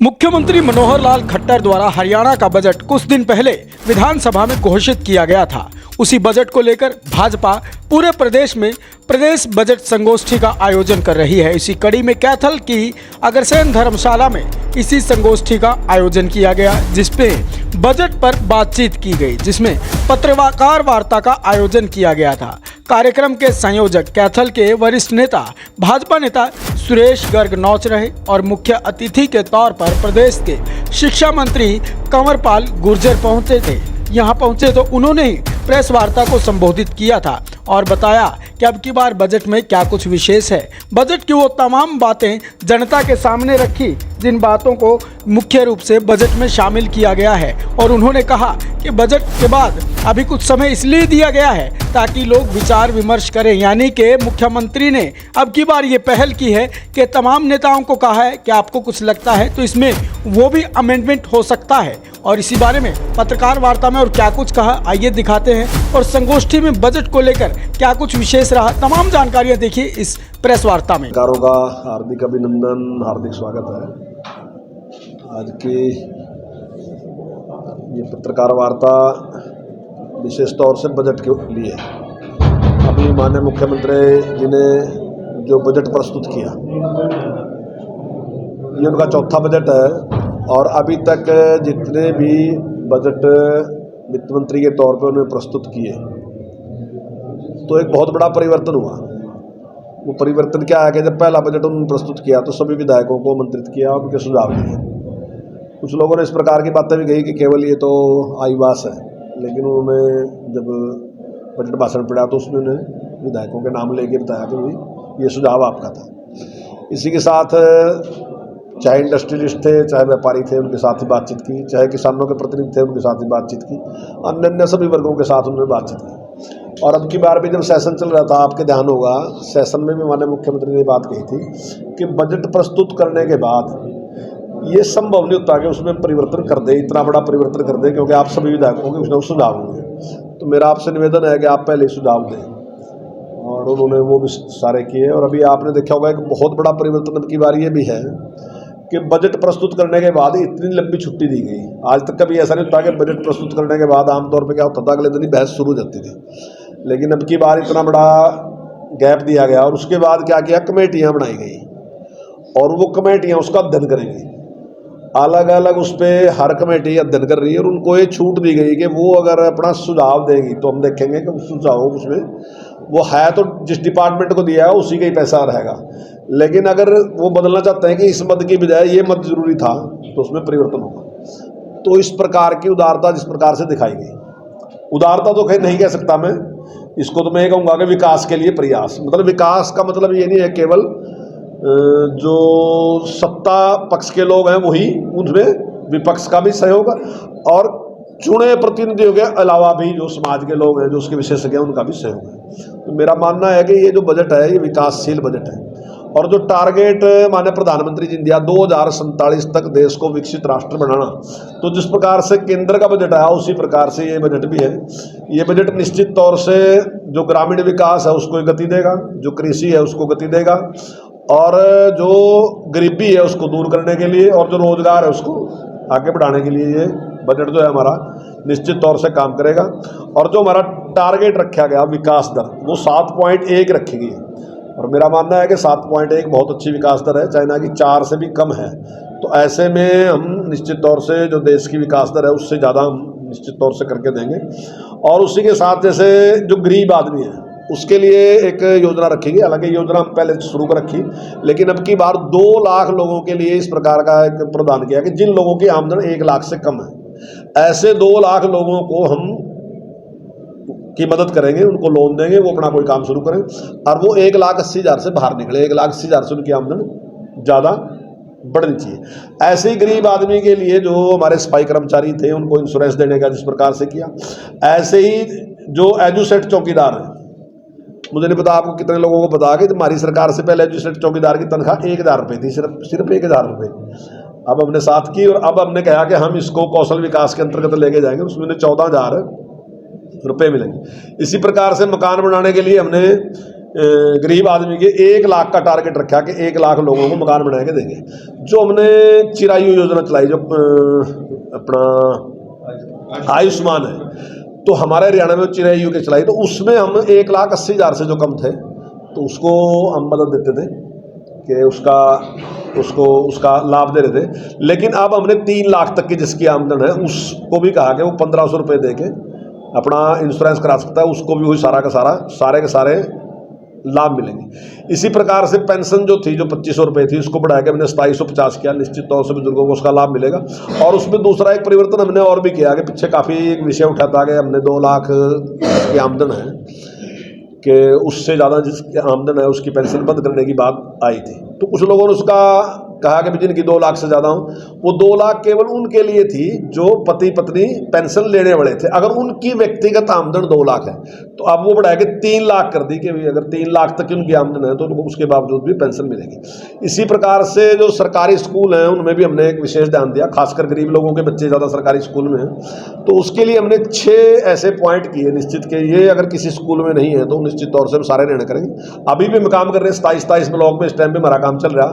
मुख्यमंत्री मनोहर लाल खट्टर द्वारा हरियाणा का बजट कुछ दिन पहले विधानसभा में घोषित किया गया था। उसी बजट को लेकर भाजपा पूरे प्रदेश में प्रदेश बजट संगोष्ठी का आयोजन कर रही है। इसी कड़ी में कैथल की अग्रसेन धर्मशाला में इसी संगोष्ठी का आयोजन किया गया, जिसमें बजट पर बातचीत की गई, जिसमें पत्रकार वार्ता का आयोजन किया गया था। कार्यक्रम के संयोजक कैथल के वरिष्ठ नेता भाजपा नेता सुरेश गर्ग नौच रहे और मुख्य अतिथि के तौर पर प्रदेश के शिक्षा मंत्री कंवरपाल गुर्जर पहुंचे थे। यहां पहुंचे तो उन्होंने ही प्रेस वार्ता को संबोधित किया था और बताया कि अब की बार बजट में क्या कुछ विशेष है। बजट की वो तमाम बातें जनता के सामने रखी जिन बातों को मुख्य रूप से बजट में शामिल किया गया है, और उन्होंने कहा कि बजट के बाद अभी कुछ समय इसलिए दिया गया है ताकि लोग विचार विमर्श करें। यानी कि मुख्यमंत्री ने अब की बार ये पहल की है कि तमाम नेताओं को कहा है कि आपको कुछ लगता है तो इसमें वो भी अमेंडमेंट हो सकता है। और इसी बारे में पत्रकार वार्ता में और क्या कुछ कहा आइए दिखाते हैं, और संगोष्ठी में बजट को लेकर क्या कुछ विशेष रहा, तमाम जानकारियां देखिए इस प्रेस वार्ता में। पत्रकारों का हार्दिक अभिनंदन, हार्दिक स्वागत है। आज की ये पत्रकार वार्ता विशेष तौर से बजट के लिए अभी माननीय मुख्यमंत्री जी ने जो बजट प्रस्तुत किया, ये उनका चौथा बजट है और अभी तक जितने भी बजट वित्त मंत्री के तौर पर उन्हें प्रस्तुत किए तो एक बहुत बड़ा परिवर्तन हुआ। वो परिवर्तन क्या है कि जब पहला बजट उन्होंने प्रस्तुत किया तो सभी विधायकों को आमंत्रित किया और उनके सुझाव लिए। कुछ लोगों ने इस प्रकार की बातें भी कही कि केवल ये तो आईवास है, लेकिन उन्होंने जब बजट भाषण पढ़ा तो उसमें उन्हें विधायकों के नाम लेके बताया कि भाई ये सुझाव आपका था। इसी के साथ चाहे इंडस्ट्रियलिस्ट थे, चाहे व्यापारी थे, उनके साथ ही बातचीत की, चाहे किसानों के प्रतिनिधि थे, उनके साथ ही बातचीत की, अन्य सभी वर्गों के साथ उन्होंने बातचीत की। और अब की बार भी जब सेशन चल रहा था, आपके ध्यान होगा, सेशन में भी माननीय मुख्यमंत्री ने बात कही थी कि बजट प्रस्तुत करने के बाद ये संभव नहीं होता कि उसमें परिवर्तन कर दे, इतना बड़ा परिवर्तन कर दे, क्योंकि आप सभी विधायकों के उसमें सुझाव होंगे। तो मेरा आपसे निवेदन है कि आप पहले सुझाव दें, और उन्होंने वो भी सारे किए। और अभी आपने देखा होगा एक बहुत बड़ा परिवर्तन अब की बार ये भी है कि बजट प्रस्तुत करने के बाद इतनी लंबी छुट्टी दी गई। आज तक कभी ऐसा नहीं होता कि बजट प्रस्तुत करने के बाद आमतौर पे क्या होता था, अगले दिन ही बहस शुरू हो जाती थी, लेकिन अब की बार इतना बड़ा गैप दिया गया। और उसके बाद क्या किया, कमेटियां बनाई गई और वो कमेटियां उसका अध्ययन करेंगी। अलग अलग उस पर हर कमेटी अध्ययन कर रही है और उनको ये छूट दी गई कि वो अगर अपना सुझाव देगी तो हम देखेंगे कि सुझाव उसमें वो है तो जिस डिपार्टमेंट को दिया है उसी का ही पैसा रहेगा, लेकिन अगर वो बदलना चाहते हैं कि इस मद की बजाय ये मद जरूरी था तो उसमें परिवर्तन होगा। तो इस प्रकार की उदारता जिस प्रकार से दिखाई गई, उदारता तो नहीं कह सकता मैं इसको, तो मैं ये कहूँगा कि विकास के लिए प्रयास। मतलब विकास का मतलब ये नहीं है केवल जो सत्ता पक्ष के लोग हैं वही, उनमें विपक्ष का भी सहयोग और चुने प्रतिनिधियों के अलावा भी जो समाज के लोग हैं, जो उसके विशेषज्ञ हैं, उनका भी सहयोग है। तो मेरा मानना है कि ये जो बजट है ये विकासशील बजट है। और जो टारगेट माननीय प्रधानमंत्री जी ने दिया 2047 तक देश को विकसित राष्ट्र बनाना, तो जिस प्रकार से केंद्र का बजट आया उसी प्रकार से ये बजट भी है। ये बजट निश्चित तौर से जो ग्रामीण विकास है उसको गति देगा, जो कृषि है उसको गति देगा, और जो गरीबी है उसको दूर करने के लिए, और जो रोजगार है उसको आगे बढ़ाने के लिए ये बजट जो है हमारा निश्चित तौर से काम करेगा। और जो हमारा टारगेट रखा गया विकास दर वो 7.1 रखी गई है, और मेरा मानना है कि 7.1 बहुत अच्छी विकास दर है, चाइना की 4 से भी कम है। तो ऐसे में हम निश्चित तौर से जो देश की विकास दर है उससे ज़्यादा हम निश्चित तौर से करके देंगे। और उसी के साथ जैसे जो गरीब आदमी है उसके लिए एक योजना रखेंगे, हालांकि योजना हम पहले शुरू कर रखी, लेकिन अब की बार 2 लाख लोगों के लिए इस प्रकार का एक प्रदान किया कि जिन लोगों की आमदन 1 लाख से कम है, ऐसे 2 लाख लोगों को हम की मदद करेंगे, उनको लोन देंगे, वो अपना कोई काम शुरू करें और वो 1,80,000 से बाहर निकले। 1,80,000 से उनकी आमदन ज़्यादा बढ़नी चाहिए। ऐसे ही गरीब आदमी के लिए जो हमारे सफाई कर्मचारी थे उनको इंश्योरेंस देने का जिस प्रकार से किया, ऐसे ही जो एजुसेट चौकीदार हैं, मुझे नहीं पता आपको कितने लोगों को पता कि हमारी सरकार से पहले एजुसेट चौकीदार की तनख्वाह 1,000 रुपये थी, सिर्फ 1,000 रुपये। अब हमने 7 की, और अब हमने कहा कि हम इसको कौशल विकास के अंतर्गत लेके जाएंगे, उसमें 14,000 रुपये मिलेंगे। इसी प्रकार से मकान बनाने के लिए हमने गरीब आदमी के 1 लाख का टारगेट रखा कि 1 लाख लोगों को मकान बना के देंगे। जो हमने चिरायु योजना चलाई, जो अपना आयुष्मान है, तो हमारे हरियाणा में चिरायु के चलाई, तो उसमें हम 1,80,000 से जो कम थे तो उसको हम मदद देते थे कि उसका लाभ दे रहे थे। लेकिन अब हमने 3 लाख तक की जिसकी आमदन है उसको भी कहा कि वो 1,500 रुपये दे के अपना इंश्योरेंस करा सकता है, उसको भी वही सारे के सारे लाभ मिलेंगे। इसी प्रकार से पेंशन जो थी, जो 2,500 रुपये थी, उसको बढ़ा के हमने 2,750 किया। निश्चित तौर से बुजुर्गों को उसका लाभ मिलेगा। और उसमें दूसरा एक परिवर्तन हमने और भी किया कि पीछे काफ़ी एक विषय उठा था कि हमने 2 लाख की आमदन है कि उससे ज़्यादा जिसकी आमदन है उसकी पेंशन बंद करने की बात आई थी। तो कुछ लोगों ने उसका कहा कि जिनकी 2 लाख से ज़्यादा हो, वो 2 लाख केवल उनके लिए थी जो पति पत्नी पेंशन लेने वाले थे। अगर उनकी व्यक्तिगत आमदन 2 लाख है तो अब वो बढ़ा के 3 लाख कर दी कि अगर 3 लाख तक की उनकी आमदन है तो उनको उसके बावजूद भी पेंशन मिलेगी। इसी प्रकार से जो सरकारी स्कूल हैं उनमें भी हमने एक विशेष ध्यान दिया, खासकर गरीब लोगों के बच्चे ज़्यादा सरकारी स्कूल में हैं, तो उसके लिए हमने 6 ऐसे पॉइंट किए निश्चित के ये अगर किसी स्कूल में नहीं है तो निश्चित तौर से हम सारे निर्णय करेंगे। अभी भी हम काम कर रहे हैं 27 ब्लॉक में, इस टाइम पे हमारा काम चल रहा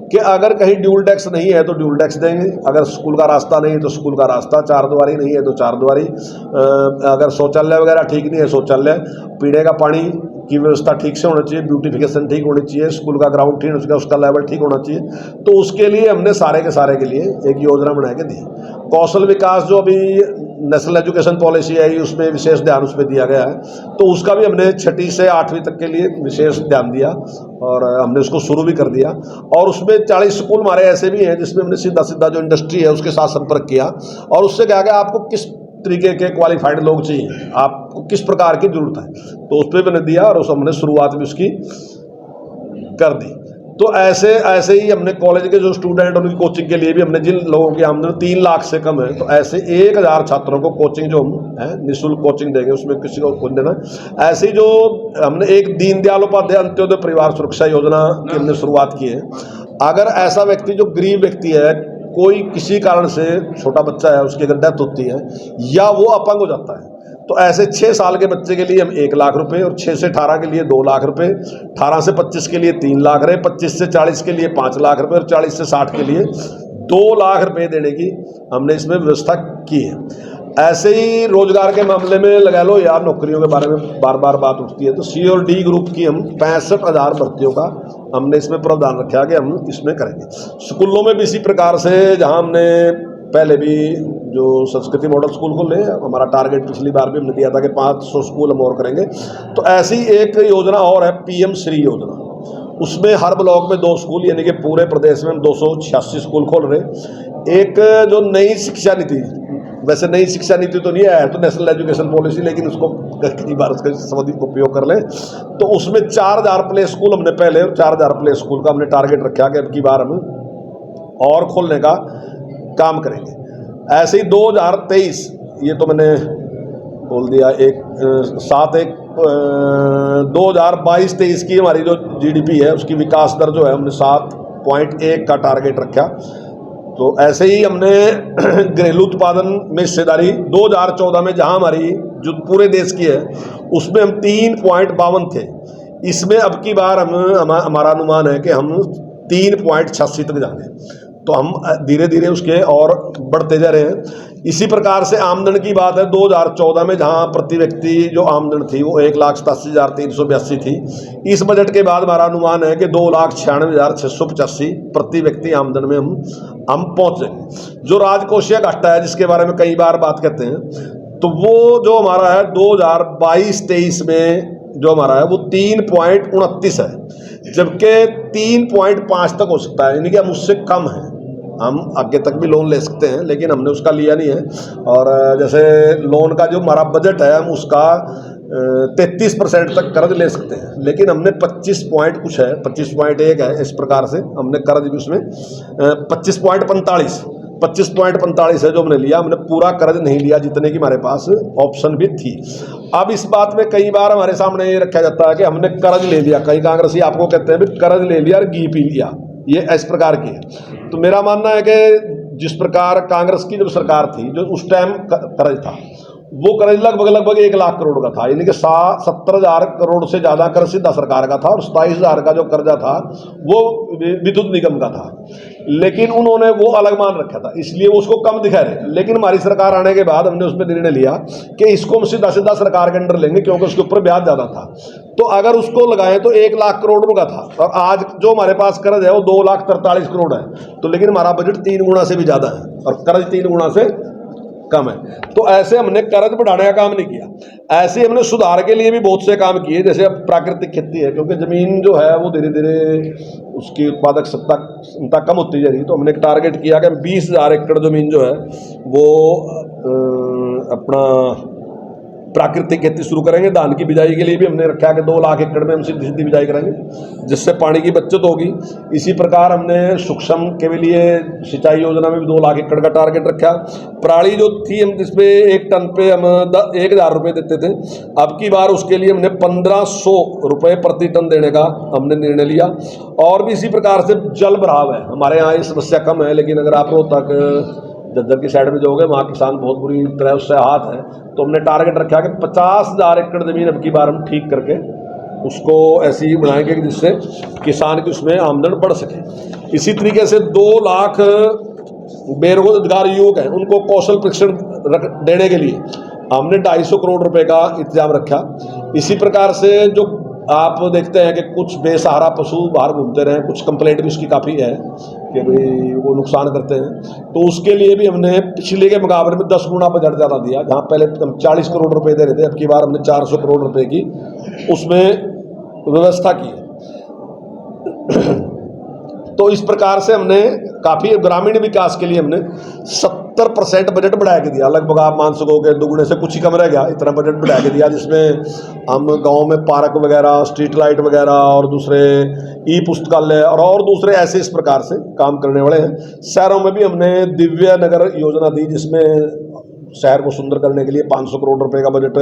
कि अगर कहीं ड्यूल टैक्स नहीं है तो ड्यूल टैक्स देंगे, अगर स्कूल का रास्ता नहीं है तो स्कूल का रास्ता, 4 द्वारी नहीं है तो 4 द्वारी, अगर शौचालय वगैरह ठीक नहीं है शौचालय, पीने का पानी की व्यवस्था ठीक से होना चाहिए, ब्यूटिफिकेशन ठीक होनी चाहिए, स्कूल का ग्राउंड ठीक होना चाहिए, उसका लेवल ठीक होना चाहिए। तो उसके लिए हमने सारे के लिए एक योजना बना के दी। कौशल विकास जो अभी नेशनल एजुकेशन पॉलिसी आई उसमें विशेष ध्यान उसमें दिया गया है, तो उसका भी हमने 6ठी से 8वीं तक के लिए विशेष ध्यान दिया और हमने उसको शुरू भी कर दिया। और उसमें 40 स्कूल हमारे ऐसे भी हैं जिसमें हमने सीधा जो इंडस्ट्री है उसके साथ संपर्क किया और उससे कहा गया आपको किस तरीके के क्वालिफाइड लोग चाहिए, आपको किस प्रकार की जरूरत है, तो उस पर मैंने दिया और उस हमने शुरुआत भी उसकी कर दी। तो ऐसे ही हमने कॉलेज के जो स्टूडेंट उनकी कोचिंग के लिए भी हमने जिन लोगों की आमदन 3 लाख से कम है तो ऐसे 1,000 छात्रों को कोचिंग जो हम है निःशुल्क कोचिंग देंगे, उसमें किसी को कुछ देना। ऐसे ही जो हमने एक दीनदयाल उपाध्याय अंत्योदय परिवार सुरक्षा योजना की हमने शुरुआत की है। अगर ऐसा व्यक्ति जो गरीब व्यक्ति है, कोई किसी कारण से छोटा बच्चा है उसकी अगर डेथ होती है या वो अपंग हो जाता है तो ऐसे 6 साल के बच्चे के लिए हम 1 लाख रुपए और 6 से 18 के लिए 2 लाख रुपए, 18 से 25 के लिए 3 लाख रहे, 25 से 40 के लिए 5 लाख रुपए और 40 से 60 के लिए 2 लाख रुपए देने की हमने इसमें व्यवस्था की है। ऐसे ही रोजगार के मामले में लगा लो यार, नौकरियों के बारे में बार बार बात उठती है, तो सी और डी ग्रुप की हम 65,000 भर्तियों का हमने इसमें प्रावधान रखा कि हम इसमें करेंगे। स्कूलों में भी इसी प्रकार से, जहां हमने पहले भी जो संस्कृति मॉडल स्कूल को ले, हमारा टारगेट पिछली बार भी हमने दिया था कि 500 स्कूल हम और करेंगे, तो ऐसी एक योजना और है पीएम श्री योजना। उसमें हर ब्लॉक में 2 स्कूल, यानी कि पूरे प्रदेश में हम 286 स्कूल खोल रहे। एक जो नई शिक्षा नीति, वैसे नई शिक्षा नीति तो नहीं है, तो नेशनल एजुकेशन पॉलिसी, लेकिन उसको कई बार उसका शब्द उपयोग कर ले, तो उसमें 4,000 प्ले स्कूल हमने पहले, और 4,000 प्ले स्कूल का हमने टारगेट रखा कि अब की बार हम और खोलने का काम करेंगे। ऐसे ही 2023, ये तो मैंने बोल दिया, 2022-23 की हमारी जो जीडीपी है उसकी विकास दर जो है हमने 7.1 का टारगेट रखा। तो ऐसे ही हमने घरेलू उत्पादन में हिस्सेदारी 2014 में जहां हमारी जो पूरे देश की है उसमें हम 3.52 थे, इसमें अब की बार हमारा अनुमान है कि हम 3.86 तक जाएंगे। तो हम धीरे धीरे उसके और बढ़ते जा रहे हैं। इसी प्रकार से आमदन की बात है, 2014 में जहां प्रति व्यक्ति जो आमदन थी वो 1,87,382 थी, इस बजट के बाद हमारा अनुमान है कि 2,96,685 प्रति व्यक्ति आमदन में हम पहुंचेंगे। जो राजकोषीय घाटा है जिसके बारे में कई बार बात करते हैं, तो वो जो हमारा है 2022-23 में जो हमारा है वो 3.29 है, जबकि 3.5 तक हो सकता है, यानी कि हम उससे कम है। हम आगे तक भी लोन ले सकते हैं लेकिन हमने उसका लिया नहीं है। और जैसे लोन का जो हमारा बजट है हम उसका 33% तक कर्ज ले सकते हैं, लेकिन हमने 25 पॉइंट कुछ है, 25.1 है, इस प्रकार से हमने कर्ज भी उसमें 25.45 है जो हमने लिया। हमने पूरा कर्ज नहीं लिया जितने की हमारे पास ऑप्शन भी थी। अब इस बात में कई बार हमारे सामने ये रखा जाता है कि हमने कर्ज ले लिया, कई कांग्रेसी आपको कहते हैं भी कर्ज ले लिया और घी पी लिया, ये इस प्रकार की है। तो मेरा मानना है कि जिस प्रकार कांग्रेस की जब सरकार थी, जो उस टाइम कर्ज था, वो कर्ज लगभग 1 लाख करोड़ का था, यानी कि 70,000 करोड़ से ज़्यादा कर्ज सीधा सरकार का था और 27,000 का जो कर्जा था वो विद्युत निगम का था। लेकिन उन्होंने वो अलग मान रखा था, इसलिए वो उसको कम दिखा रहे। लेकिन हमारी सरकार आने के बाद हमने उसमें निर्णय लिया कि इसको हम सीधा सीधा सरकार के अंडर लेंगे, क्योंकि उसके ऊपर ब्याज ज़्यादा था। तो अगर उसको लगाएं तो 1 लाख करोड़ का था, और आज जो हमारे पास कर्ज है वो 2,43 करोड़ है। तो लेकिन हमारा बजट 3 गुना से भी ज़्यादा है और कर्ज 3 गुना से कम है। तो ऐसे हमने कर्ज बढ़ाने का काम नहीं किया, ऐसे हमने सुधार के लिए भी बहुत से काम किए। जैसे अब प्राकृतिक खेती है, क्योंकि ज़मीन जो है वो धीरे धीरे उसकी उत्पादक क्षमता कम होती जा रही है। तो हमने एक टारगेट किया कि 20,000 एकड़ ज़मीन जो है वो अपना प्राकृतिक खेती शुरू करेंगे। धान की बिजाई के लिए भी हमने रखा है कि 2 लाख एकड़ में हम सीधी सीधी बिजाई करेंगे, जिससे पानी की बचत होगी। इसी प्रकार हमने सूक्ष्म के लिए सिंचाई योजना में भी 2 लाख एकड़ का टारगेट रखा। पराली जो थी हम जिसपे 1 टन पे हम 1,000 रुपये देते थे, अब की बार उसके लिए हमने 1,500 रुपये प्रति टन देने का हमने निर्णय लिया। और भी इसी प्रकार से जल भराव है, हमारे यहाँ ये समस्या कम है, लेकिन अगर आप रोहतक जज्जर की साइड में जाओगे वहाँ किसान बहुत बुरी तरह उससे आहत है। तो हमने टारगेट रखा कि 50,000 एकड़ ज़मीन अब की बार हम ठीक करके उसको ऐसी ही बनाएंगे कि जिससे किसान की उसमें आमदन बढ़ सके। इसी तरीके से 2 लाख बेरोजगार युवक हैं, उनको कौशल प्रशिक्षण देने के लिए हमने 250 करोड़ रुपए का इंतजाम रखा। इसी प्रकार से जो आप देखते हैं कि कुछ बेसहारा पशु बाहर घूमते रहे, कुछ कंप्लेंट भी उसकी काफ़ी है कि भाई वो नुकसान करते हैं, तो उसके लिए भी हमने पिछले के मुकाबले में 10 गुना बजट ज़्यादा दिया। जहाँ पहले हम 40 करोड़ रुपए दे रहे थे, अब की बार हमने 400 करोड़ रुपए की उसमें व्यवस्था की है। तो इस प्रकार से हमने काफ़ी ग्रामीण विकास के लिए हमने 70% बजट बढ़ा के दिया। लगभग आप मान सकोगे दुगुने से कुछ ही कम रह गया, इतना बजट बढ़ा के दिया, जिसमें हम गांव में पार्क वगैरह, स्ट्रीट लाइट वगैरह और दूसरे ई पुस्तकालय और दूसरे ऐसे इस प्रकार से काम करने वाले हैं। शहरों में भी हमने दिव्य नगर योजना दी, जिसमें शहर को सुंदर करने के लिए 500 करोड़ रुपए का बजट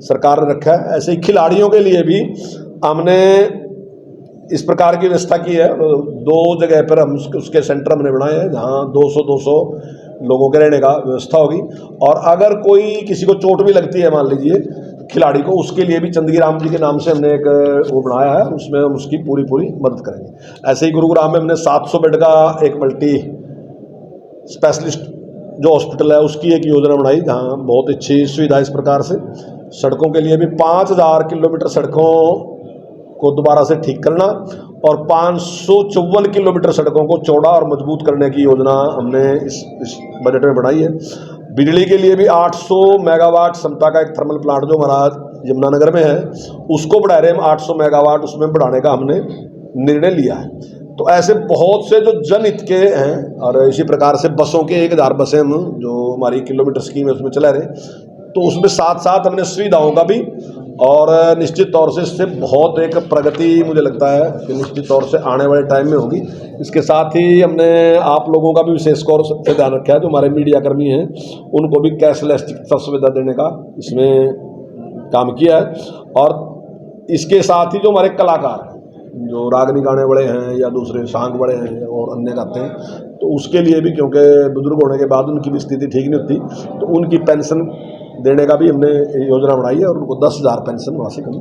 सरकार ने रखा है। ऐसे ही खिलाड़ियों के लिए भी हमने इस प्रकार की व्यवस्था की है। 2 जगह पर हम उसके सेंटर हमने बनाए हैं, जहाँ 200 लोगों के रहने का व्यवस्था होगी। और अगर कोई किसी को चोट भी लगती है, मान लीजिए खिलाड़ी को, उसके लिए भी चंदगी राम जी के नाम से हमने एक वो बनाया है, उसमें हम उसकी पूरी मदद करेंगे। ऐसे ही गुरुग्राम में हमने 700 बेड का एक मल्टी स्पेशलिस्ट जो हॉस्पिटल है उसकी एक योजना बनाई, जहाँ बहुत अच्छी सुविधा। इस प्रकार से सड़कों के लिए भी 5,000 किलोमीटर सड़कों को दोबारा से ठीक करना और 554 किलोमीटर सड़कों को चौड़ा और मजबूत करने की योजना हमने इस बजट में बनाई है। बिजली के लिए भी 800 मेगावाट क्षमता का एक थर्मल प्लांट जो हमारा यमुनानगर में है, उसको बढ़ा रहे हम 800 मेगावाट, उसमें बढ़ाने का हमने निर्णय लिया है। तो ऐसे बहुत से जो जनहित के हैं, और इसी प्रकार से बसों के 1,000 बसें हम जो हमारी किलोमीटर स्कीम है उसमें चला रहे, तो उसमें साथ साथ हमने सुविधाओं का भी, और निश्चित तौर से इससे बहुत एक प्रगति मुझे लगता है कि निश्चित तौर से आने वाले टाइम में होगी। इसके साथ ही हमने आप लोगों का भी विशेष तौर से ध्यान रखा है, जो हमारे मीडिया कर्मी हैं उनको भी कैशलेस चिकित्सा सुविधा देने का इसमें काम किया है। और इसके साथ ही जो हमारे कलाकार हैं, जो रागनी गाने वाले हैं या दूसरे सांग वाले हैं और अन्य गाते हैं, तो उसके लिए भी, क्योंकि बुजुर्ग होने के बाद उनकी भी स्थिति ठीक नहीं होती, तो उनकी पेंशन देने का भी हमने योजना बनाई है और उनको 10,000 पेंशन मासिक हम